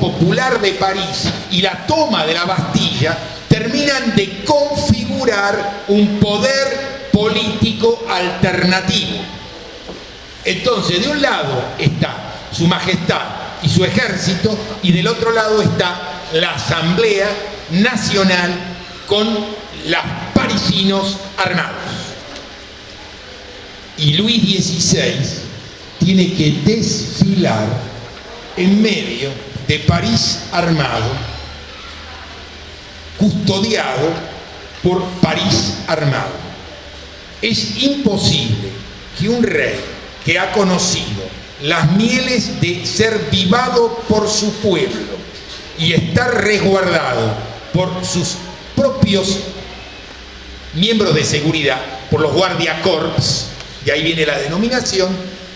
popular de París y la toma de la Bastilla terminan de configurar un poder político alternativo. Entonces, de un lado está su majestad y su ejército, y del otro lado está la Asamblea Nacional con los parisinos armados. Y Luis XVI tiene que desfilar en medio de París armado, custodiado por París armado. Es imposible que un rey que ha conocido las mieles de ser vivado por su pueblo y estar resguardado por sus propios miembros de seguridad, por los guardiacorps, de ahí viene la denominación,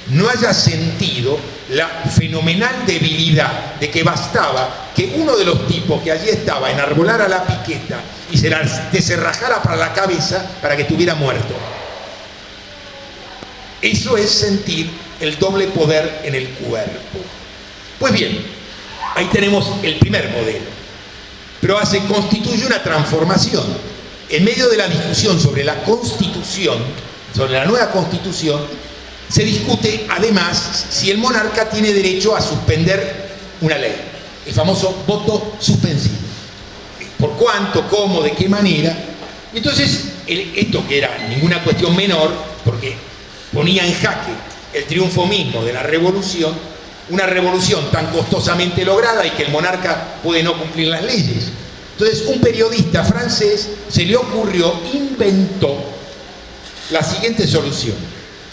no haya sentido la fenomenal debilidad de que bastaba que uno de los tipos que allí estaba enarbolara la piqueta y se la desenrajara para la cabeza para que estuviera muerto. Eso es sentir el doble poder en el cuerpo. Pues bien, ahí tenemos el primer modelo, pero se constituye una transformación. En medio de la discusión sobre la Constitución, sobre la nueva Constitución, se discute además si el monarca tiene derecho a suspender una ley, el famoso voto suspensivo. ¿Por cuánto, cómo, de qué manera? Entonces, esto que era ninguna cuestión menor, porque ponía en jaque el triunfo mismo de la revolución, una revolución tan costosamente lograda y que el monarca puede no cumplir las leyes. Entonces, un periodista francés se le ocurrió, inventó la siguiente solución: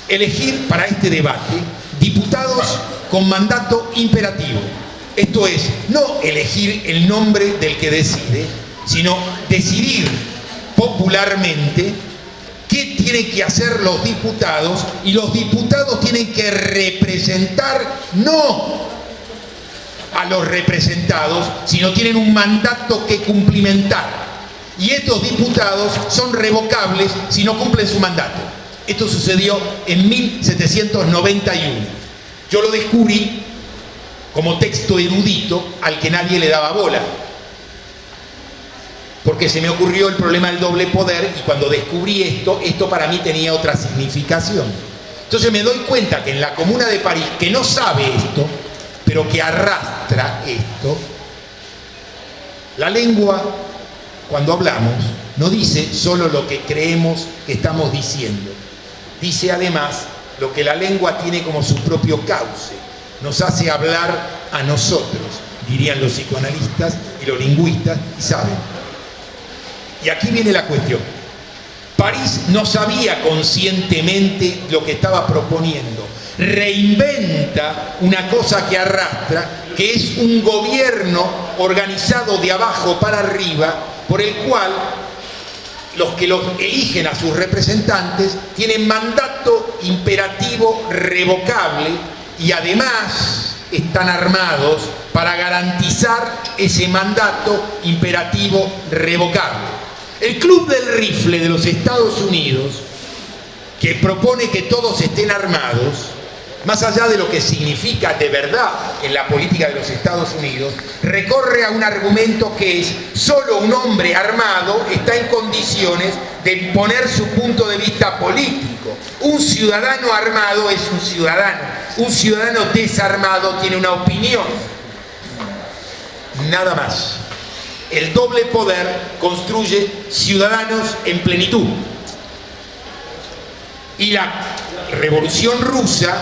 elegir para este debate diputados con mandato imperativo. Esto es, no elegir el nombre del que decide, sino decidir popularmente qué tienen que hacer los diputados, y los diputados tienen que representar no a los representados, sino tienen un mandato que cumplimentar. Y estos diputados son revocables si no cumplen su mandato. Esto sucedió en 1791. Yo lo descubrí como texto erudito al que nadie le daba bola, porque se me ocurrió el problema del doble poder, y cuando descubrí esto para mí tenía otra significación. Entonces me doy cuenta que en la Comuna de París, que no sabe esto, pero que arrastra esto, la lengua, cuando hablamos, no dice solo lo que creemos que estamos diciendo, dice además lo que la lengua tiene como su propio cauce, nos hace hablar a nosotros, dirían los psicoanalistas y los lingüistas, y saben. Y aquí viene la cuestión. París no sabía conscientemente lo que estaba proponiendo. Reinventa una cosa que arrastra, que es un gobierno organizado de abajo para arriba, por el cual los que los eligen a sus representantes tienen mandato imperativo revocable, y además están armados para garantizar ese mandato imperativo revocable. El Club del Rifle de los Estados Unidos, que propone que todos estén armados, más allá de lo que significa de verdad en la política de los Estados Unidos, recorre a un argumento que es: solo un hombre armado está en condiciones de imponer su punto de vista político. Un ciudadano armado es un ciudadano desarmado tiene una opinión. Nada más. El doble poder construye ciudadanos en plenitud. Y la Revolución Rusa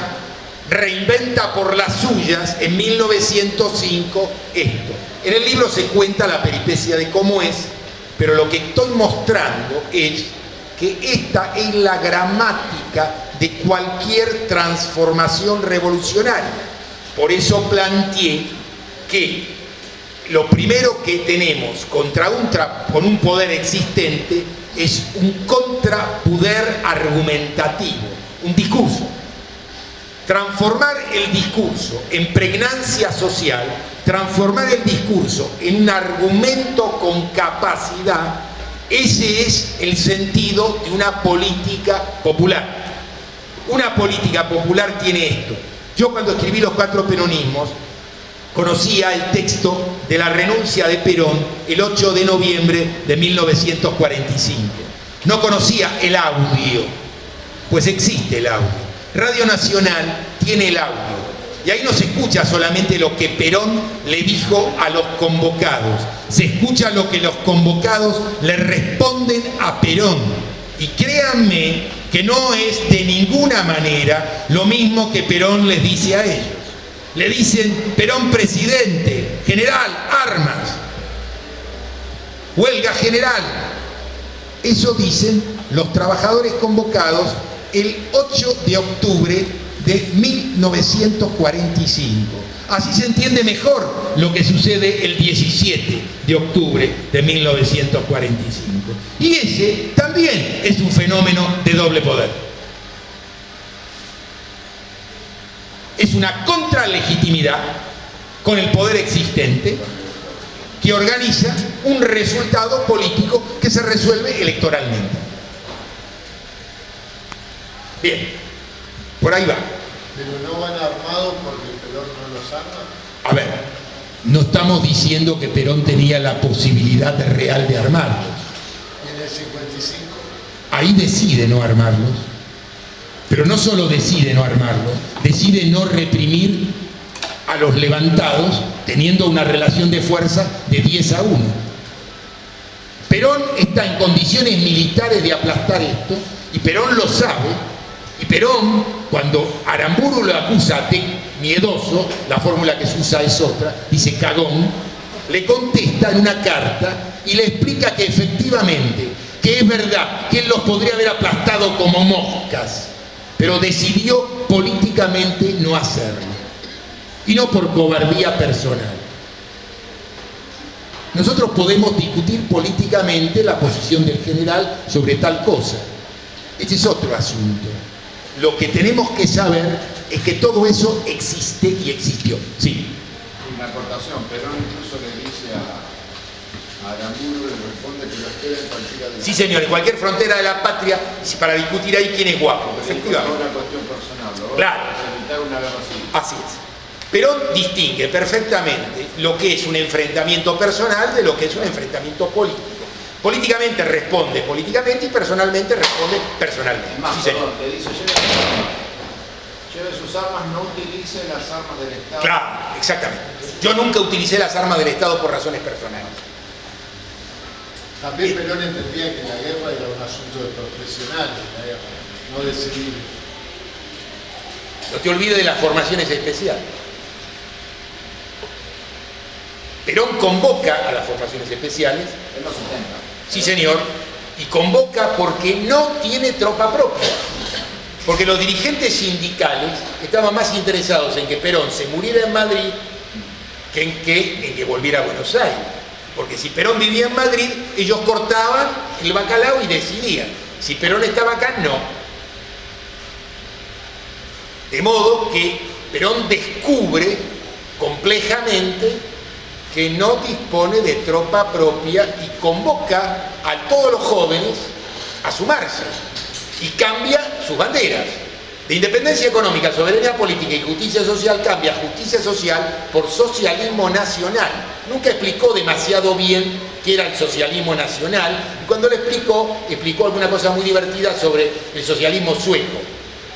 reinventa por las suyas en 1905 esto. En el libro se cuenta la peripecia de cómo es, pero lo que estoy mostrando es que esta es la gramática de cualquier transformación revolucionaria. Por eso planteé que lo primero que tenemos con un poder existente es un contrapoder argumentativo, un discurso. Transformar el discurso en pregnancia social, transformar el discurso en un argumento con capacidad, ese es el sentido de una política popular. Una política popular tiene esto. Yo, cuando escribí Los Cuatro Peronismos, conocía el texto de la renuncia de Perón el 8 de noviembre de 1945. No conocía el audio, pues existe el audio. Radio Nacional tiene el audio. Y ahí no se escucha solamente lo que Perón le dijo a los convocados, se escucha lo que los convocados le responden a Perón. Y créanme que no es de ninguna manera lo mismo que Perón les dice a ellos. Le dicen: Perón presidente, general, armas, huelga general. Eso dicen los trabajadores convocados el 8 de octubre de 1945. Así se entiende mejor lo que sucede el 17 de octubre de 1945. Y ese también es un fenómeno de doble poder. Es una contralegitimidad con el poder existente que organiza un resultado político que se resuelve electoralmente. Bien, por ahí va. Pero no van armados porque Perón no los arma. A ver, no estamos diciendo que Perón tenía la posibilidad real de armarlos. ¿Y en el 55? Ahí decide no armarlos. Pero no solo decide no armarlos, decide no reprimir a los levantados teniendo una relación de fuerza de 10-1. Perón está en condiciones militares de aplastar esto, y Perón lo sabe. Y Perón, cuando Aramburu lo acusa de miedoso, la fórmula que se usa es otra, dice cagón, le contesta en una carta y le explica que efectivamente, que es verdad, que él los podría haber aplastado como moscas, pero decidió políticamente no hacerlo. Y no por cobardía personal. Nosotros podemos discutir políticamente la posición del general sobre tal cosa. Este es otro asunto. Lo que tenemos que saber es que todo eso existe y existió. Sí. Una aportación, Perón incluso le dice a Aramburu, le responde que lo espera en cualquiera de... Sí, señor, en cualquier frontera de la patria, para discutir ahí quién es guapo, efectivamente. Es una cuestión personal, ¿no? Claro. Para evitar una guerra civil. Así es. Perón distingue perfectamente lo que es un enfrentamiento personal de lo que es un enfrentamiento político. Políticamente responde políticamente y personalmente responde personalmente. Es más, sí, señor. Perón, le dice, lleve sus armas, no utilice las armas del Estado. Claro, exactamente. Yo nunca utilicé las armas del Estado por razones personales. También Perón entendía que la guerra era un asunto de profesionales, la guerra, no de civiles. No te olvides de las formaciones especiales. Perón convoca a las formaciones especiales. En los 70. Sí, señor. Y convoca porque no tiene tropa propia. Porque los dirigentes sindicales estaban más interesados en que Perón se muriera en Madrid que en que volviera a Buenos Aires. Porque si Perón vivía en Madrid, ellos cortaban el bacalao y decidían. Si Perón estaba acá, no. De modo que Perón descubre complejamente que no dispone de tropa propia y convoca a todos los jóvenes a sumarse y cambia sus banderas. De independencia económica, soberanía política y justicia social cambia justicia social por socialismo nacional. Nunca explicó demasiado bien qué era el socialismo nacional y cuando lo explicó alguna cosa muy divertida sobre el socialismo sueco.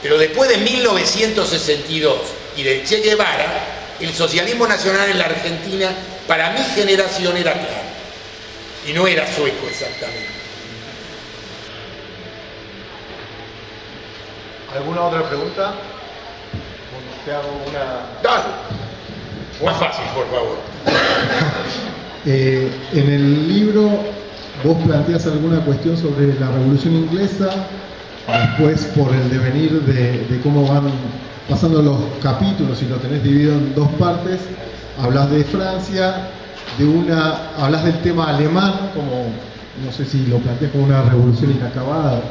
Pero después de 1962 y de Che Guevara, el socialismo nacional en la Argentina, para mi generación, era claro. Y no era sueco exactamente. ¿Alguna otra pregunta? Te hago una... Dale. Más fácil, por favor. En el libro vos planteas alguna cuestión sobre la Revolución Inglesa, después por el devenir de cómo van pasando los capítulos y lo tenés dividido en dos partes. Hablas de Francia, hablas del tema alemán, como, no sé si lo planteas como una revolución inacabada,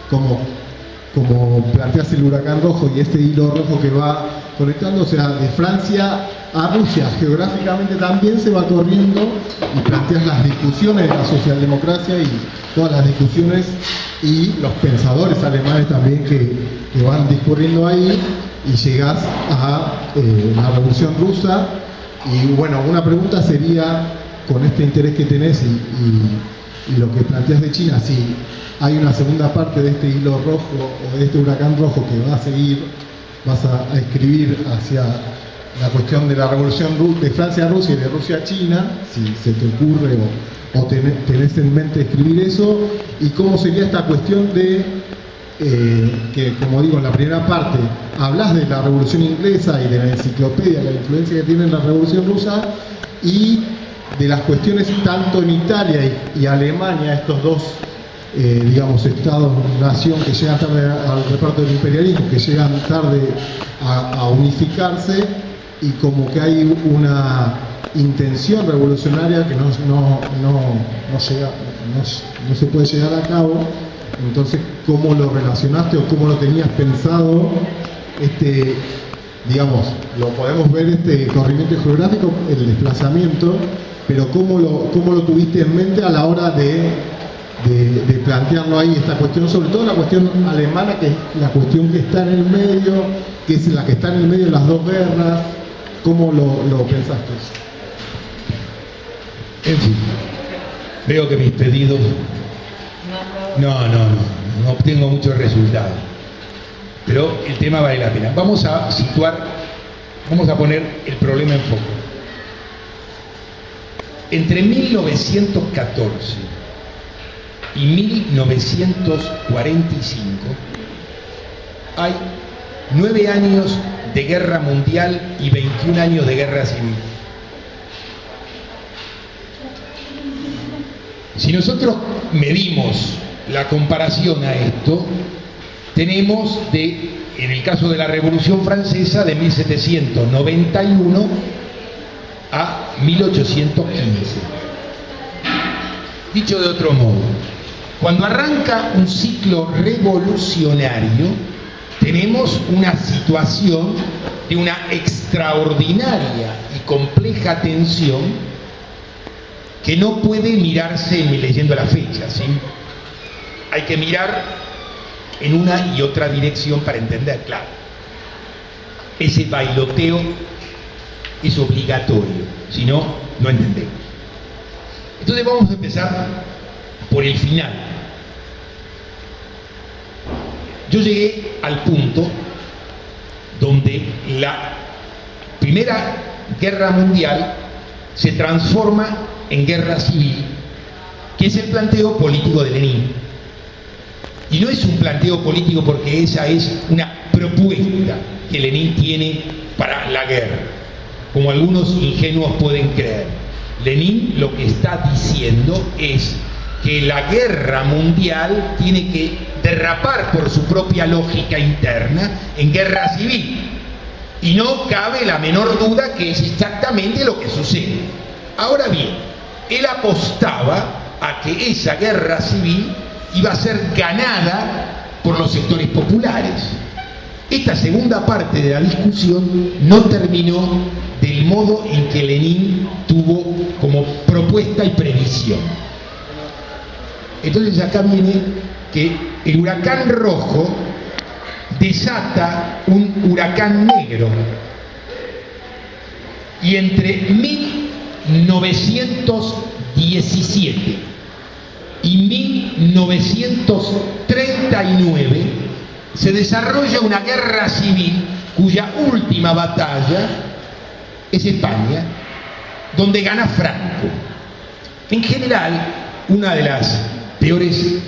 como planteas el huracán rojo y este hilo rojo que va conectando, o sea, de Francia a Rusia, geográficamente también se va corriendo y planteas las discusiones de la socialdemocracia y todas las discusiones y los pensadores alemanes también que van discurriendo ahí y llegás a la Revolución Rusa Y bueno, una pregunta sería, con este interés que tenés y lo que planteas de China, si hay una segunda parte de este hilo rojo o de este huracán rojo que va a seguir, vas a escribir hacia la cuestión de la revolución de Francia a Rusia y de Rusia a China, si se te ocurre o tenés en mente escribir eso, y cómo sería esta cuestión de que, como digo, en la primera parte hablas de la revolución inglesa y de la enciclopedia, la influencia que tiene en la revolución rusa, y de las cuestiones tanto en Italia y Alemania, estos dos digamos, estados-nación que llegan tarde al reparto del imperialismo, que llegan tarde a unificarse, y como que hay una intención revolucionaria que no se puede llegar a cabo. Entonces, ¿cómo lo relacionaste o cómo lo tenías pensado? Digamos, lo podemos ver corrimiento geográfico, el desplazamiento, pero ¿cómo lo tuviste en mente a la hora de plantearlo ahí, esta cuestión, sobre todo la cuestión alemana, que es la cuestión que está en el medio, que es la que está en el medio de las dos guerras? ¿Cómo lo pensaste? En fin, veo que mis pedidos no obtengo muchos resultados, pero el tema vale la pena. Vamos a poner el problema en foco. Entre 1914 y 1945 hay 9 años de guerra mundial y 21 años de guerra civil. Si nosotros medimos la comparación a esto, tenemos en el caso de la Revolución Francesa, de 1791 a 1815. Dicho de otro modo, cuando arranca un ciclo revolucionario, tenemos una situación de una extraordinaria y compleja tensión que no puede mirarse leyendo la fecha, ¿sí? Hay que mirar en una y otra dirección para entender, claro. Ese bailoteo es obligatorio, si no, no entendemos. Entonces vamos a empezar por el final. Yo llegué al punto donde la Primera Guerra Mundial se transforma en guerra civil, que es el planteo político de Lenin. Y no es un planteo político porque esa es una propuesta que Lenin tiene para la guerra, como algunos ingenuos pueden creer. Lenin lo que está diciendo es que la guerra mundial tiene que derrapar por su propia lógica interna en guerra civil. Y no cabe la menor duda que es exactamente lo que sucede. Ahora bien, él apostaba a que esa guerra civil iba a ser ganada por los sectores populares. Esta segunda parte de la discusión no terminó del modo en que Lenin tuvo como propuesta y previsión. Entonces acá viene que el huracán rojo desata un huracán negro, y entre 1917 y 1939 se desarrolla una guerra civil cuya última batalla es España, donde gana Franco. En general, una de las peores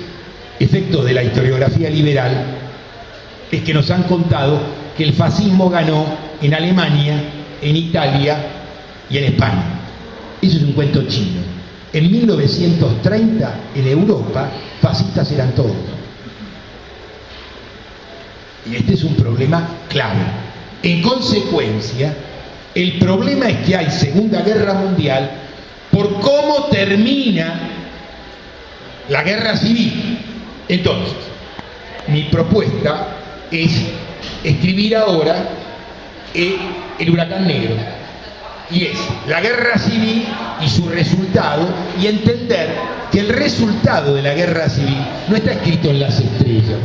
efectos de la historiografía liberal es que nos han contado que el fascismo ganó en Alemania, en Italia y en España. Eso es un cuento chino. En 1930, en Europa, fascistas eran todos. Y este es un problema clave. En consecuencia, el problema es que hay Segunda Guerra Mundial por cómo termina la guerra civil. Entonces, mi propuesta es escribir ahora el huracán negro, y es la guerra civil y su resultado, y entender que el resultado de la guerra civil no está escrito en las estrellas,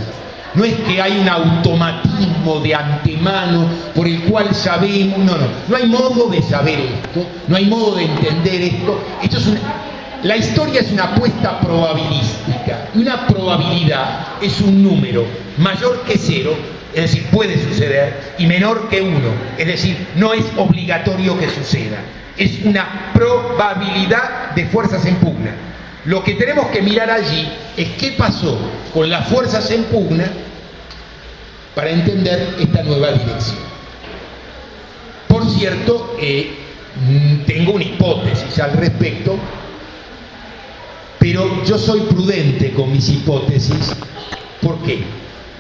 No es que hay un automatismo de antemano por el cual sabemos, no hay modo de saber esto, no hay modo de entender esto. La historia es una apuesta probabilística, y una probabilidad es un número mayor que 0, es decir, puede suceder, y menor que 1, es decir, no es obligatorio que suceda. Es una probabilidad de fuerzas en pugna. Lo que tenemos que mirar allí es qué pasó con las fuerzas en pugna para entender esta nueva dirección. Por cierto, tengo una hipótesis al respecto, pero yo soy prudente con mis hipótesis. ¿Por qué?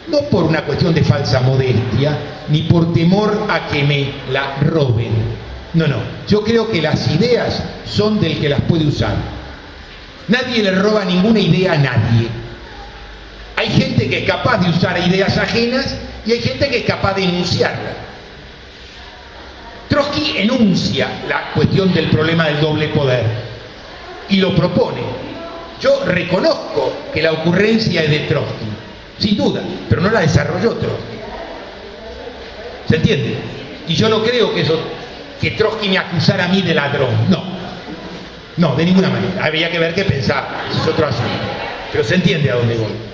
No por una cuestión de falsa modestia, ni por temor a que me la roben. No, yo creo que las ideas son del que las puede usar. Nadie le roba ninguna idea a nadie. Hay gente que es capaz de usar ideas ajenas y hay gente que es capaz de enunciarlas. Trotsky enuncia la cuestión del problema del doble poder y lo propone. Yo reconozco que la ocurrencia es de Trotsky, sin duda, pero no la desarrolló Trotsky. ¿Se entiende? Y yo no creo que Trotsky me acusara a mí de ladrón. No, de ninguna manera. Habría que ver qué pensaba, ese es otro asunto. Pero se entiende a dónde voy.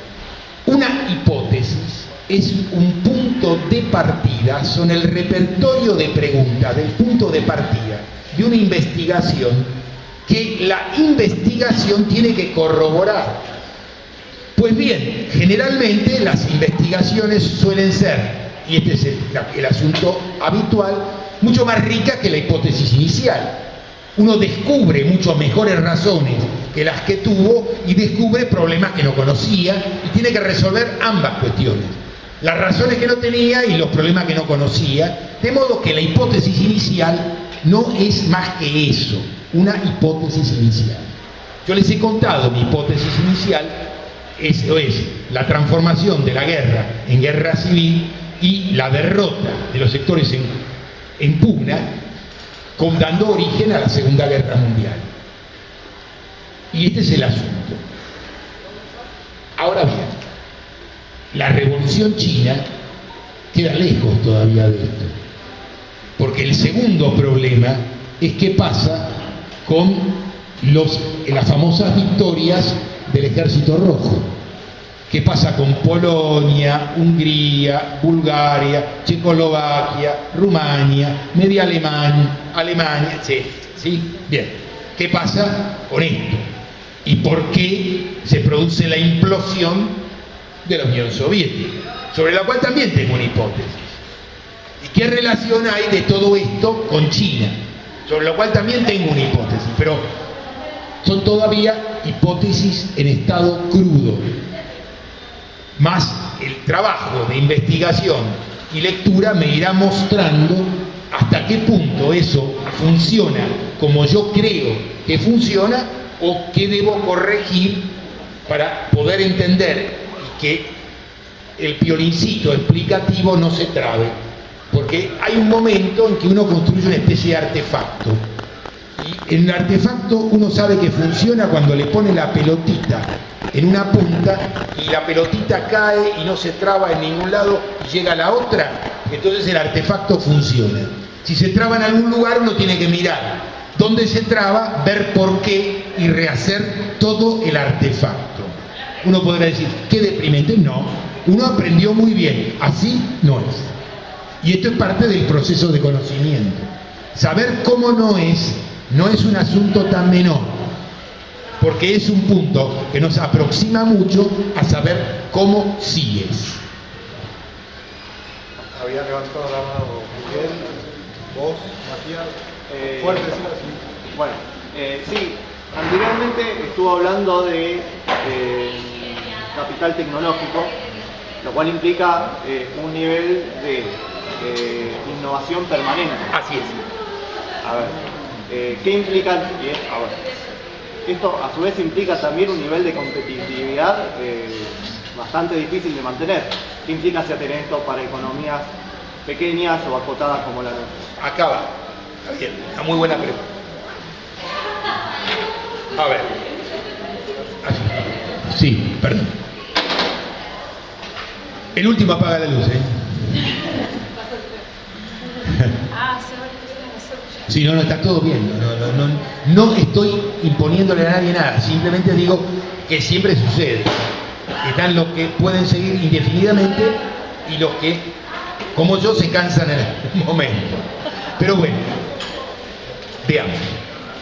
Una hipótesis es un punto de partida, son el repertorio de preguntas del punto de partida de una investigación que la investigación tiene que corroborar. Pues bien, generalmente las investigaciones suelen ser, y este es el asunto habitual, mucho más ricas que la hipótesis inicial. Uno descubre mucho mejores razones que las que tuvo y descubre problemas que no conocía y tiene que resolver ambas cuestiones, las razones que no tenía y los problemas que no conocía, de modo que la hipótesis inicial no es más que eso, una hipótesis inicial. Yo les he contado mi hipótesis inicial, eso es la transformación de la guerra en guerra civil y la derrota de los sectores en pugna, dando origen a la Segunda Guerra Mundial. Y este es el asunto. Ahora bien, la Revolución China queda lejos todavía de esto, porque el segundo problema es qué pasa con las famosas victorias del Ejército Rojo. ¿Qué pasa con Polonia, Hungría, Bulgaria, Checoslovaquia, Rumania, media Alemania, etc.? ¿Sí? Bien. ¿Qué pasa con esto? ¿Y por qué se produce la implosión de la Unión Soviética? Sobre la cual también tengo una hipótesis. ¿Y qué relación hay de todo esto con China? Sobre lo cual también tengo una hipótesis, pero son todavía hipótesis en estado crudo. Más el trabajo de investigación y lectura me irá mostrando hasta qué punto eso funciona como yo creo que funciona o qué debo corregir para poder entender y que el piolincito explicativo no se trabe. Porque hay un momento en que uno construye una especie de artefacto. Y en el artefacto uno sabe que funciona cuando le pone la pelotita en una punta y la pelotita cae y no se traba en ningún lado y llega a la otra, entonces el artefacto funciona. Si se traba en algún lugar uno tiene que mirar dónde se traba, ver por qué y rehacer todo el artefacto. Uno podrá decir, qué deprimente. No, uno aprendió muy bien, así no es. Y esto es parte del proceso de conocimiento. Saber cómo no es un asunto tan menor, porque es un punto que nos aproxima mucho a saber cómo sí es. Había levantado la mano Miguel, vos, Matías, fuerte, sí. Bueno, sí, anteriormente estuvo hablando de capital tecnológico, lo cual implica un nivel de innovación permanente. Así es. A ver, ¿qué implica? Esto a su vez implica también un nivel de competitividad bastante difícil de mantener. ¿Qué implicancia tiene esto para economías pequeñas o acotadas como la nuestra? Acá va. Está bien, una muy buena pregunta. A ver. Sí, perdón. El último apaga la luz, ¿eh? Sí, no, está todo bien. No estoy imponiéndole a nadie nada. Simplemente digo que siempre sucede. Están los que pueden seguir indefinidamente y los que, como yo, se cansan en el momento. Pero bueno, veamos.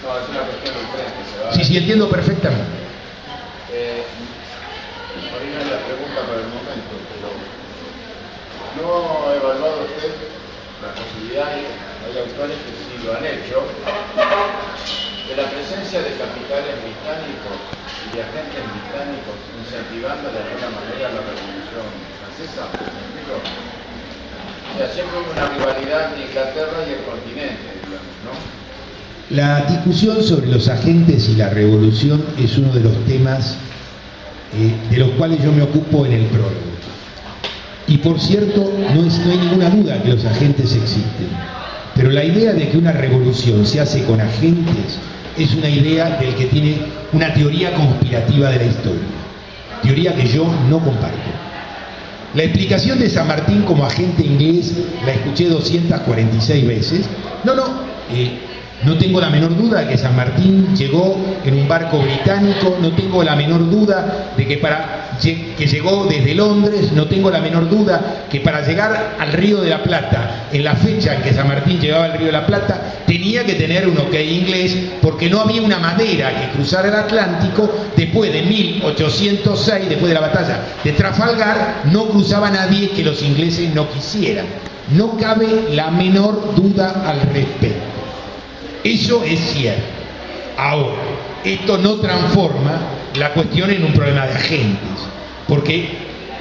No, es una cuestión de tren que se va. Sí, entiendo perfectamente. Por ahí no es la pregunta por el momento, pero ¿no ha evaluado usted la posibilidad, y hay autores que sí lo han hecho, de la presencia de capitales británicos y de agentes británicos incentivando de alguna manera la Revolución Francesa? ¿Me explico? O sea, siempre hubo una rivalidad de Inglaterra y el continente, digamos, ¿no? La discusión sobre los agentes y la revolución es uno de los temas de los cuales yo me ocupo en el prólogo. Y por cierto, no hay ninguna duda que los agentes existen. Pero la idea de que una revolución se hace con agentes es una idea del que tiene una teoría conspirativa de la historia. Teoría que yo no comparto. La explicación de San Martín como agente inglés la escuché 246 veces. No tengo la menor duda de que San Martín llegó en un barco británico, no tengo la menor duda de que llegó desde Londres, no tengo la menor duda que para llegar al Río de la Plata, en la fecha en que San Martín llegaba al Río de la Plata, tenía que tener un ok inglés, porque no había una madera que cruzara el Atlántico. Después de 1806, después de la batalla de Trafalgar, no cruzaba nadie que los ingleses no quisieran. No cabe la menor duda al respecto. Eso es cierto. Ahora, esto no transforma la cuestión en un problema de agentes, porque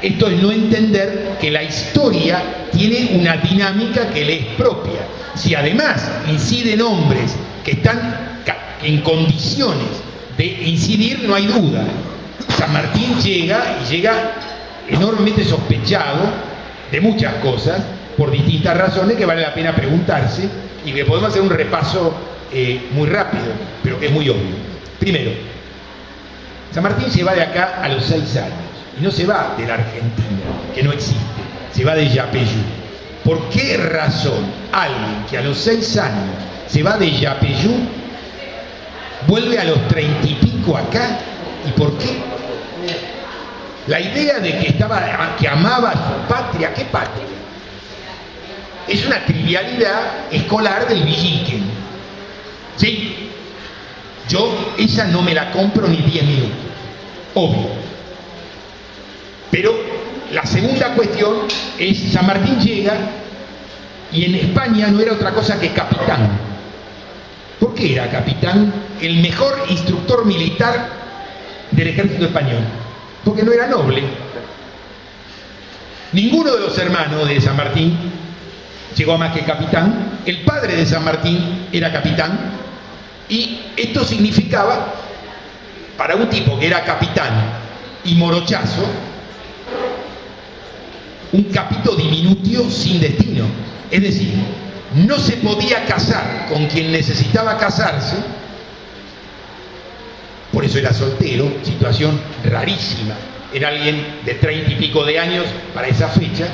esto es no entender que la historia tiene una dinámica que le es propia. Si además inciden hombres que están en condiciones de incidir, no hay duda. San Martín llega enormemente sospechado de muchas cosas, por distintas razones que vale la pena preguntarse y que podemos hacer un repaso muy rápido, pero que es muy obvio. Primero, San Martín se va de acá a los 6 años, y no se va de la Argentina, que no existe, se va de Yapeyú. ¿Por qué razón alguien que a los 6 años se va de Yapeyú vuelve a los 30 y pico acá? ¿Y por qué? La idea de que amaba a su patria, ¿qué patria? Es una trivialidad escolar del Villiquen. ¿Sí? Yo esa no me la compro ni 10 minutos. Obvio. Pero la segunda cuestión es, San Martín llega y en España no era otra cosa que capitán. ¿Por qué era capitán? El mejor instructor militar del ejército español. Porque no era noble. Ninguno de los hermanos de San Martín llegó a más que capitán. El padre de San Martín era capitán. Y esto significaba, para un tipo que era capitán y morochazo, un capito diminutio sin destino. Es decir, no se podía casar con quien necesitaba casarse, por eso era soltero, situación rarísima en alguien de 30 y pico de años para esa fecha.